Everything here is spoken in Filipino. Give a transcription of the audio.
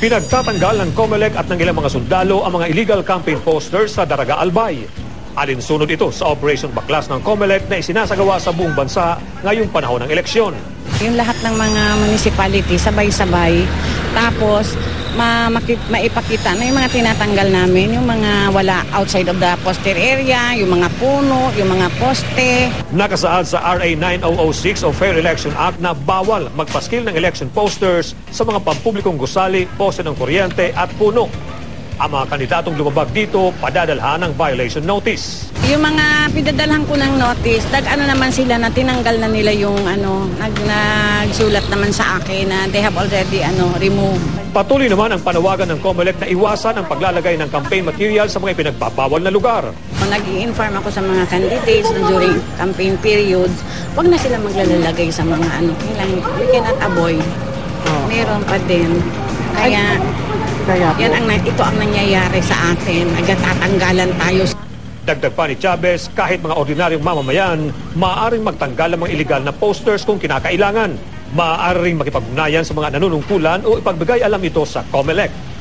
Pinagtatanggal ng COMELEC at ng ilang mga sundalo ang mga illegal campaign posters sa Daraga Albay. Alinsunod ito sa Operation Baklas ng COMELEC na isinasagawa sa buong bansa ngayong panahon ng eleksyon. Yung lahat ng mga municipality, sabay-sabay. Tapos, maipakita na yung mga tinatanggal namin, yung mga wala outside of the poster area, yung mga puno, yung mga poste. Nakasaad sa RA 9006 o Fair Election Act na bawal magpaskil ng election posters sa mga pampublikong gusali, poste ng kuryente at puno. Ang mga kandidatong lumabag dito, padadalhan ng violation notice. Yung mga pinadalhan ko ng notice, naman sila na tinanggal na nila yung nagsulat naman sa akin na they have already removed. Patuloy naman ang panawagan ng COMELEC na iwasan ang paglalagay ng campaign material sa mga pinagbabawal na lugar. Nag-i-inform ako sa mga candidates na during campaign periods, huwag na sila maglalagay sa mga we cannot avoid. Meron pa din. Kaya ito ang nangyayari sa atin. Nagtatanggalan tayo. Dagdag pa ni Chavez, kahit mga ordinaryong mamamayan, maaaring magtanggal ng mga illegal na posters kung kinakailangan. Maaaring makipag-ugnayan sa mga nanunungkulan o ipagbigay alam ito sa COMELEC.